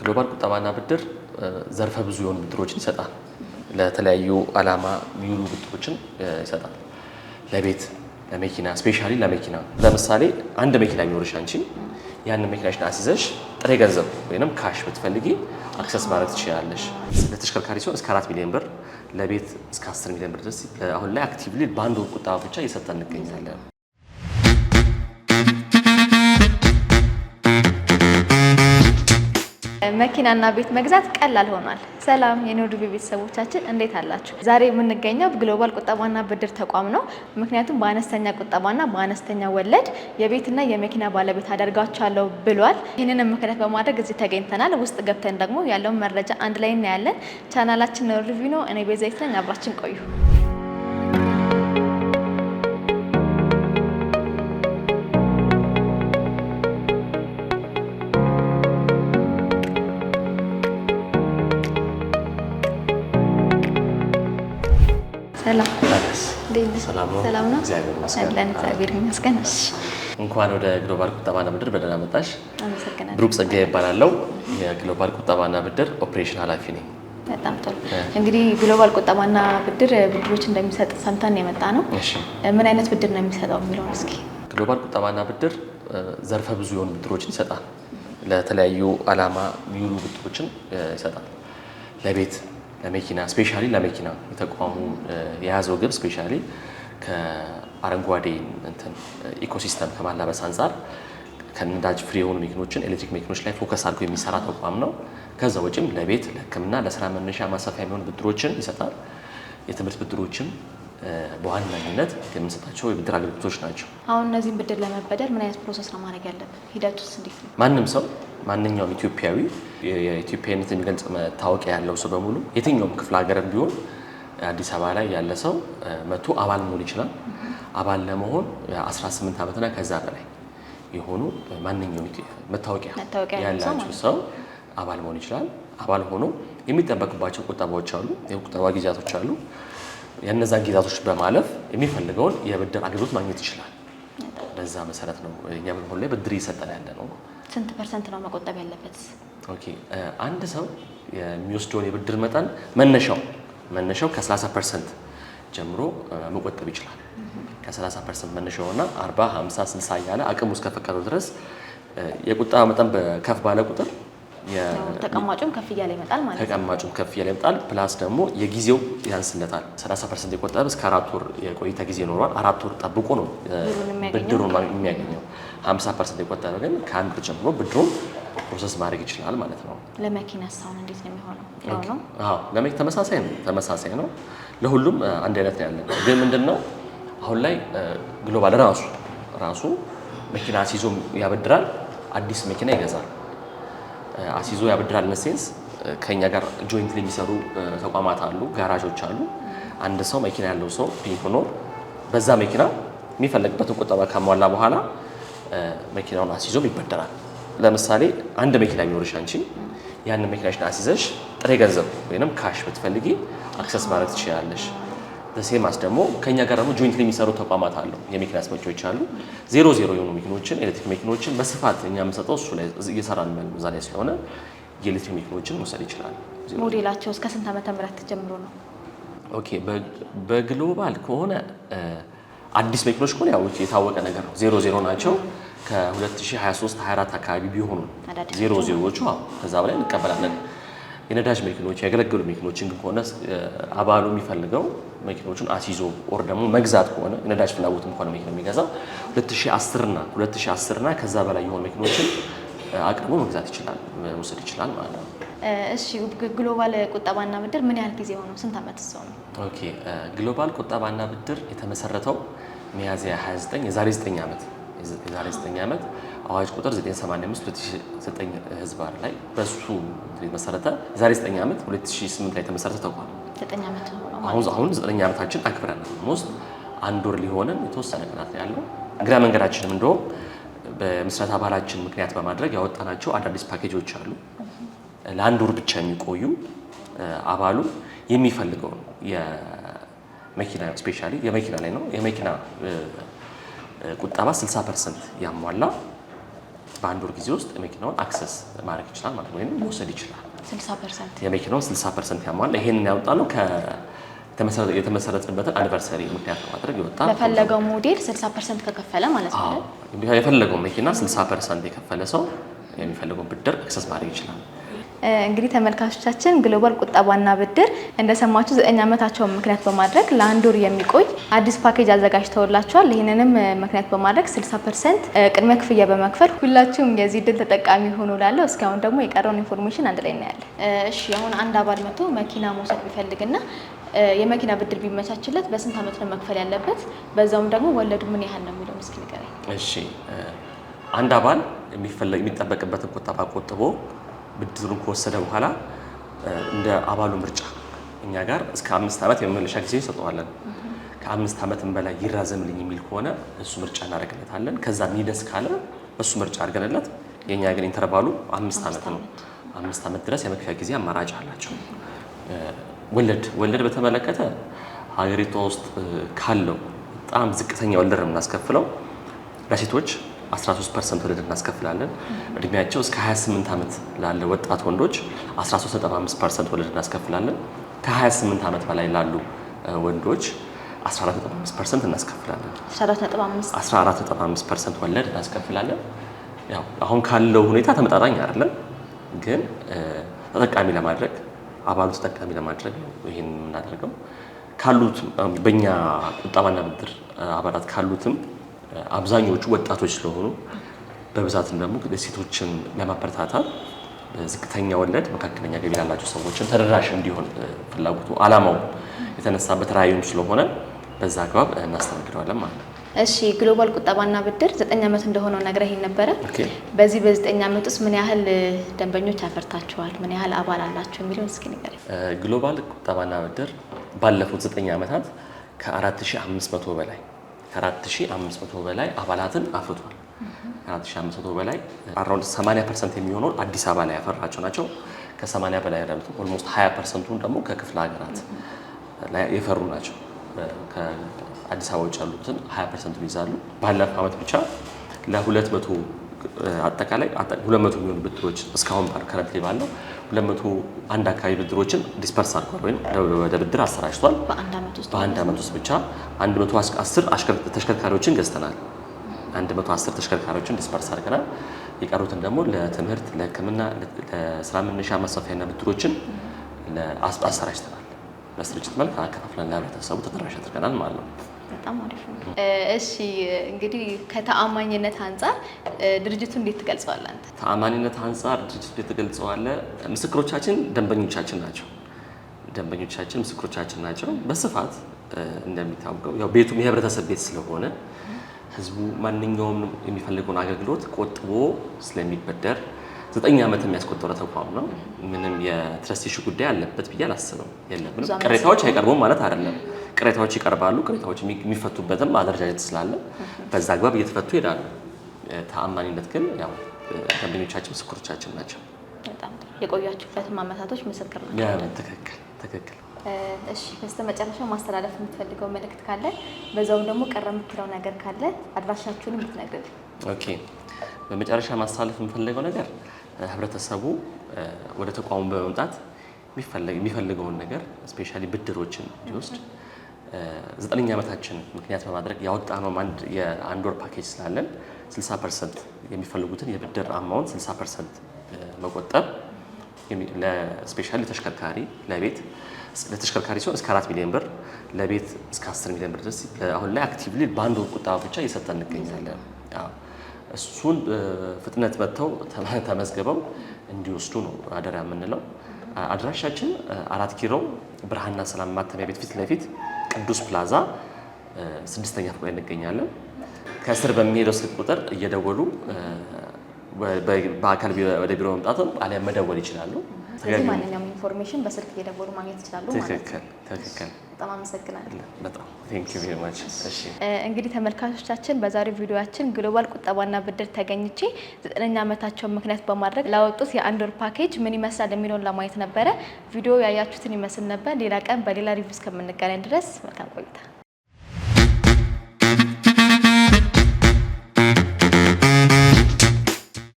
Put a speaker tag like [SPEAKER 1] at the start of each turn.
[SPEAKER 1] ግሎባል ቁጠባና ብድር ዘርፈ ብዙ የሆኑ ብድሮችን ይሰጣል። ለተለያዩ ዓላማ የሚውሉ ብድሮችን ይሰጣል። ለቤት፣ ለመኪና፣ ስፔሻሊ ለመኪና። ለምሳሌ አንድ መኪና ቢኖርሽ አንቺ ያን መኪናሽን አስይዘሽ ጥሬ ገንዘብ ወይንም ካሽ ብትፈልጊ አክሰስ ማድረግ ትችላለሽ። ለተሽከርካሪ ሲሆን እስከ 4 ሚሊዮን ብር፣ ለቤት እስከ 10 ሚሊዮን ብር ድረስ አሁን ላይ አክቲቭሊ በአንድ ወር ቁጠባ ብቻ እየሰጠን እንገኛለን።
[SPEAKER 2] መኪናና ቤት መግዛት ቀላል ሆኗል። ሰላም የኖርድ ቤተሰቦቻችን እንዴት አላችሁ? ዛሬ የምንገኘው ግሎባል ቁጠባና ብድር ተቋም ነው። ምክንያቱም በአነስተኛ ቁጠባና በአነስተኛ ወለድ የቤትና የመኪና ባለቤት አደርጋችኋለሁ ብሏል። ይህንን ምክንያት በማድረግ እዚህ ተገኝተናል። ውስጥ ገብተን ደግሞ ያለውን መረጃ አንድ ላይ እናያለን። ቻናላችን ኖርድ ነው። እኔ ቤዛይት ነኝ። አብራችን ቆዩ። ሰላም ነው። እግዚአብሔር ይመስገን።
[SPEAKER 1] እንኳን ወደ ግሎባል ቁጠባና ብድር በደህና መጣሽ።
[SPEAKER 2] አመሰግናለሁ።
[SPEAKER 1] ብሩክ ጸጋዬ ይባላለሁ። የግሎባል ቁጠባና ብድር ኦፕሬሽን ኃላፊ ነኝ።
[SPEAKER 2] በጣም ጥሩ። እንግዲህ ግሎባል ቁጠባና ብድር ብድሮች እንደሚሰጥ ሰምተን የመጣ ነው። ምን አይነት ብድር ነው የሚሰጠው የሚለውን እስኪ።
[SPEAKER 1] ግሎባል ቁጠባና ብድር ዘርፈ ብዙ የሆኑ ብድሮችን ይሰጣል። ለተለያዩ ዓላማ የሚውሉ ብድሮችን ይሰጣል። ለቤት፣ ለመኪና፣ ስፔሻሊ ለመኪና የተቋሙ የያዘው ግብ ስፔሻሊ ከአረንጓዴ ኢኮሲስተም ከማላበስ አንጻር ከነዳጅ ፍሪ የሆኑ መኪኖችን ኤሌክትሪክ መኪኖች ላይ ፎከስ አድርጎ የሚሰራ ተቋም ነው። ከዛ ውጭም ለቤት፣ ለሕክምና፣ ለስራ መነሻ ማሳፊያ የሚሆኑ ብድሮችን ይሰጣል። የትምህርት ብድሮችን በዋናነት የምንሰጣቸው የብድር አገልግሎቶች ናቸው።
[SPEAKER 2] አሁን እነዚህን ብድር ለመበደር ምን አይነት ፕሮሰስ ነው ማድረግ ያለብን? ሂደቱስ እንዴት ነው?
[SPEAKER 1] ማንም ሰው ማንኛውም ኢትዮጵያዊ የኢትዮጵያዊነት የሚገልጽ መታወቂያ ያለው ሰው በሙሉ የትኛውም ክፍለ ሀገርም ቢሆን አዲስ አበባ ላይ ያለ ሰው መቶ አባል መሆን ይችላል። አባል ለመሆን 18 ዓመትና ከዛ በላይ የሆኑ ማንኛውም መታወቂያ ያላቸው ሰው አባል መሆን ይችላል። አባል ሆኖ የሚጠበቅባቸው ቁጠባዎች አሉ፣ የቁጠባ ጊዜያቶች አሉ። የእነዛን ጊዜያቶች በማለፍ የሚፈልገውን የብድር አገልግሎት ማግኘት ይችላል። በዛ መሰረት ነው እኛ ሁሉ ላይ ብድር እየሰጠን ያለ ነው።
[SPEAKER 2] ስንት ፐርሰንት ነው መቆጠብ ያለበት?
[SPEAKER 1] ኦኬ፣ አንድ ሰው የሚወስደውን የብድር መጠን መነሻው ከ30% ጀምሮ መቆጠብ ይችላል። ከ30% መነሻውና 40፣ 50፣ 60 እያለ አቅሙ እስከፈቀደው ድረስ የቁጠባ መጠን ከፍ ባለ ቁጥር
[SPEAKER 2] ተቀማጩም ከፍ እያለ ይመጣል ማለት ነው።
[SPEAKER 1] ተቀማጩም ከፍ እያለ ይመጣል። ፕላስ ደግሞ የጊዜው ያንስለታል። 30% የቆጠበ እስከ 4 ወር የቆይታ ጊዜ ይኖረዋል። 4 ወር ጠብቆ ነው ብድሩን የሚያገኘው። 50% የቆጠበ ግን ከአንድ ወር ጀምሮ ብድሩን ፕሮሰስ ማድረግ ይችላል ማለት ነው።
[SPEAKER 2] ለመኪና ሳውን እንዴት ነው የሚሆነው? ያው ነው?
[SPEAKER 1] አዎ፣ ለመኪና ተመሳሳይ ነው። ለሁሉም አንድ አይነት ነው ያለው። ግን ምንድነው አሁን ላይ ግሎባል ራሱ መኪና አስይዞ ያበድራል፣ አዲስ መኪና ይገዛል። አስይዞ ያበድራል ነሴንስ ከኛ ጋር ጆይንትሊ የሚሰሩ ተቋማት አሉ፣ ጋራዦች አሉ። አንድ ሰው መኪና ያለው ሰው ቢሆን በዛ መኪና የሚፈልግበትን ቁጠባ ካሟላ በኋላ መኪናውን አስይዞ ይበደራል። ለምሳሌ አንድ መኪና ቢኖርሽ አንቺ ያን መኪናሽን አስይዘሽ ጥሬ ገንዘብ ወይንም ካሽ ብትፈልጊ አክሰስ ማድረግ ትችላለሽ። ለሴማስ ደግሞ ከኛ ጋር ደግሞ ጆይንትሊ የሚሰሩ ተቋማት አሉ፣ የመኪና አስመጪዎች አሉ። 00 የሆኑ መኪኖችን ኤሌክትሪክ መኪኖችን በስፋት እኛ የምንሰጠው እሱ ላይ እየሰራን ነው። እዛ ላይ ስለሆነ የኤሌክትሪክ መኪኖችን መውሰድ ይችላል።
[SPEAKER 2] ሞዴላቸው እስከ ስንት ዓመተ ምህረት ጀምሮ ነው?
[SPEAKER 1] ኦኬ፣ በግሎባል ከሆነ አዲስ መኪኖች ከሆነ ያው የታወቀ ነገር ነው። 00 ናቸው። ከ2023 24 አካባቢ ቢሆኑ 00ዎቹ ከዛ በላይ እንቀበላለን። የነዳጅ መኪኖች ያገለገሉ መኪኖችን ግን ከሆነ አባሉ የሚፈልገው መኪኖቹን አስይዞ ኦር ደግሞ መግዛት ከሆነ የነዳጅ ፍላጎትም ከሆነ መኪና የሚገዛው 2010 እና ከዛ በላይ የሆኑ መኪኖችን አቅርቦ መግዛት ይችላል፣ መውሰድ ይችላል ማለት ነው።
[SPEAKER 2] እሺ፣ ግሎባል ቁጠባና ብድር ምን ያህል ጊዜ ሆነው? ስንት ዓመት ነው?
[SPEAKER 1] ኦኬ፣ ግሎባል ቁጠባና ብድር የተመሰረተው ሚያዝያ 29 የዛሬ 9 ዓመት አዋጅ ቁጥር 985/2009 ህዝባር ላይ በሱ መሰረተ ዛሬ 9 ዓመት 2008 ላይ የተመሰረተ ተቋም
[SPEAKER 2] 9 ዓመት ነው።
[SPEAKER 1] አሁን 9 ዓመታችን አክብረናል። ሞስት አንድ ወር ሊሆንን የተወሰነ ቀናት ያለው እግረ መንገዳችንም እንደውም በምስረታ አባላችን ምክንያት በማድረግ ያወጣናቸው አዳዲስ ፓኬጆች አሉ። ለአንድ ወር ብቻ የሚቆዩ አባሉ የሚፈልገው የመኪና ስፔሻሊ የመኪና ላይ ነው የመኪና ቁጠባ 60% ያሟላ በአንድ ወር ጊዜ ውስጥ መኪናውን አክሰስ ማድረግ ይችላል ማለት ወይም መውሰድ ይችላል።
[SPEAKER 2] 60%
[SPEAKER 1] የመኪናውን 60% ያሟላ። ይሄንን ያወጣነው የተመሰረተበትን አኒቨርሰሪ ምክንያት በማድረግ ይወጣ።
[SPEAKER 2] ለፈለገው ሞዴል 60% ከከፈለ ማለት ነው።
[SPEAKER 1] የፈለገው መኪና 60% የከፈለ ሰው የሚፈልገውን ብድር አክሰስ ማድረግ ይችላል።
[SPEAKER 2] እንግዲህ ተመልካቾቻችን ግሎባል ቁጠባና ብድር እንደሰማችሁ 9 ዓመታቸውን ምክንያት በማድረግ ለአንድ ወር የሚቆይ አዲስ ፓኬጅ አዘጋጅተውላቸዋል። ይህንንም ምክንያት በማድረግ 60% ቅድመ ክፍያ በመክፈል ሁላችሁም የዚህ ድል ተጠቃሚ ሆኑ እላለሁ። እስካሁን ደግሞ የቀረውን ኢንፎርሜሽን አንድ ላይ እናያለን። እሺ አሁን አንድ አባል መጥቶ መኪና መውሰድ ቢፈልግና የመኪና ብድር ቢመቻችለት በስንት ዓመት ነው መክፈል ያለበት? በዛውም ደግሞ ወለዱ ምን ያህል ነው የሚለው እስኪ ንገረኝ።
[SPEAKER 1] እሺ አንድ አባል የሚጠበቅበትን ቁጠባ ቆጥቦ ብድሩን ከወሰደ በኋላ እንደ አባሉ ምርጫ እኛ ጋር እስከ 5 ዓመት የመመለሻ ጊዜ እንሰጠዋለን። ከ5 ዓመትም በላይ ይራዘምልኝ የሚል ከሆነ እሱ ምርጫ እናደርግለታለን። ከዛ የሚደስ ካለ እሱ ምርጫ አድርገንለት፣ የኛ ግን ኢንተርቫሉ 5 ዓመት ነው። 5 ዓመት ድረስ የመክፈያ ጊዜ አማራጭ አላቸው። ወለድ በተመለከተ ሀገሪቷ ውስጥ ካለው በጣም ዝቅተኛ ወለድ ነው የምናስከፍለው። ለሴቶች 13% ወለድ እናስከፍላለን። እድሜያቸው እስከ 28 ዓመት ላለ ወጣት ወንዶች 13.5% ወለድ እናስከፍላለን። ከ28 ዓመት በላይ ላሉ ወንዶች 14.5% እናስከፍላለን። 14.5% ወለድ እናስከፍላለን። ያው አሁን ካለው ሁኔታ ተመጣጣኝ አይደለም፣ ግን ተጠቃሚ ለማድረግ አባሉ ተጠቃሚ ለማድረግ ነው ይሄን የምናደርገው። ካሉት በእኛ ቁጠባና ብድር አባላት ካሉትም አብዛኞቹ ወጣቶች ስለሆኑ በብዛትም ደግሞ ሴቶችን ለማበረታታት ዝቅተኛ ወለድ መካከለኛ ገቢ ላላቸው ሰዎችን ተደራሽ እንዲሆን ፍላጎቱ ዓላማው የተነሳበት ራዕዩም ስለሆነ በዛ አግባብ እናስተናግደዋለን ማለት ነው።
[SPEAKER 2] እሺ ግሎባል ቁጠባና ብድር 9 ዓመት እንደሆነው ነግረኸኝ ነበረ። በዚህ በ9 ዓመት ውስጥ ምን ያህል ደንበኞች አፈርታችኋል? ምን ያህል አባል አላችሁ የሚለውን እስኪ ንገረኝ።
[SPEAKER 1] ግሎባል ቁጠባና ብድር ባለፉት 9 ዓመታት ከ4500 በላይ አባላትን አፍርቷል። 4500 በላይ አራውንድ 80% የሚሆነው አዲስ አበባ ላይ ያፈራቸው ናቸው። ከ80 በላይ ያሉት ኦልሞስት 20%ቱን ደግሞ ከክፍለ ሀገራት ላይ የፈሩ ናቸው። ከአዲስ አበባ ውጭ ያሉትን 20%ቱን ይዛሉ። ባለፈው ዓመት ብቻ ለ200 አጠቃላይ 200 የሚሆኑ ብድሮች እስካሁን ከረንትሊ ባለው 201 አካባቢ ብድሮችን ዲስፐርስ አድርጓል ወይም ወደ ብድር አሰራጭቷል። በአንድ ዓመት ውስጥ ብቻ 110 ተሽከርካሪዎችን ገዝተናል። 110 ተሽከርካሪዎችን ዲስፐርስ አድርገናል። የቀሩትን ደግሞ ለትምህርት፣ ለሕክምና፣ ለስራ መነሻ ማስፋፊያና ብድሮችን አሰራጭተናል። በስርጭት መልክ አከፋፍለን ለህብረተሰቡ ተደራሽ አድርገናል ማለት ነው።
[SPEAKER 2] በጣም አሪፍ ነው። እሺ እንግዲህ ከተአማኝነት አንጻር ድርጅቱ እንዴት ትገልጸዋለህ አንተ?
[SPEAKER 1] ተአማኝነት አንጻር ድርጅቱ እንዴት ትገልጸዋለህ? ምስክሮቻችን ደንበኞቻችን ናቸው። ምስክሮቻችን ናቸው። በስፋት እንደሚታወቀው ያው ቤቱም የህብረተሰብ ቤት ስለሆነ ህዝቡ ማንኛውም የሚፈልገውን አገልግሎት ቆጥቦ ስለሚበደር 9 ዓመት የሚያስቆጠረ ተቋም ነው። ምንም የትረስት ኢሹ ጉዳይ አለበት ብዬ አላስብም። የለብንም። ቅሬታዎች አይቀርቡም ማለት አይደለም። ቅሬታዎች ይቀርባሉ። ቅሬታዎች የሚፈቱበትም አደረጃጀት ስላለ በዛ አግባብ እየተፈቱ ይሄዳሉ። ተአማኒነት ግን ያው ደንበኞቻችን ምስክሮቻችን ናቸው።
[SPEAKER 2] በጣም የቆያችሁበትም ዓመታቶች ምስክር ናቸው።
[SPEAKER 1] ትክክል።
[SPEAKER 2] እሺ በስተመጨረሻ ማስተላለፍ የምትፈልገው መልእክት ካለ በዛውም ደግሞ ቀረ የምትለው ነገር ካለ አድራሻችሁን ብትነግረኝ።
[SPEAKER 1] ኦኬ በመጨረሻ ማስተላለፍ የምፈልገው ነገር ህብረተሰቡ ወደ ተቋሙ በመምጣት የሚፈልገውን ነገር ስፔሻሊ ብድሮችን እንዲወስድ 9ኛ ዓመታችን ምክንያት በማድረግ ያወጣነው የአንድ ወር ፓኬጅ ስላለን 60% የሚፈልጉትን የብድር አማውንት 60% መቆጠብ ለስፔሻሊ ተሽከርካሪ ለተሽከርካሪ ሲሆን እስከ 4 ሚሊዮን ብር ለቤት እስከ 10 ሚሊዮን ብር ድረስ አሁን ላይ አክቲቭሊ በአንድ ወር ቁጠባ ብቻ እየሰጠን እንገኛለን። እሱን ፍጥነት መጥተው ተመዝግበው እንዲወስዱ ነው አደራ የምንለው። አድራሻችን 4 ኪሎ ብርሃንና ሰላም ማተሚያ ቤት ፊት ለፊት ቅዱስ ፕላዛ 6ኛ ፎቅ ላይ እንገኛለን። ከስር በሚሄደው ስልክ ቁጥር እየደወሉ በአካል ወደ ቢሮ መምጣትም አሊያም መደወል ይችላሉ።
[SPEAKER 2] ስለዚህ ማንኛውም ኢንፎርሜሽን በስልክ እየደወሉ ማግኘት ይችላሉ ማለት ነው።
[SPEAKER 1] ትክክል።
[SPEAKER 2] በጣም አመሰግናለሁ።
[SPEAKER 1] በጣም ቴንክ ዩ ቬሪ ማች። እሺ
[SPEAKER 2] እንግዲህ ተመልካቾቻችን በዛሬው ቪዲዮአችን ግሎባል ቁጠባና ብድር ተገኝቼ 9ኛ ዓመታቸውን ምክንያት በማድረግ ላወጡት የአንድ ወር ፓኬጅ ምን ይመስላል የሚለውን ለማየት ነበረ። ቪዲዮ ያያችሁትን ይመስል ነበር። ሌላ ቀን በሌላ ሪቪው እስከምንገናኝ ድረስ መልካም ቆይታ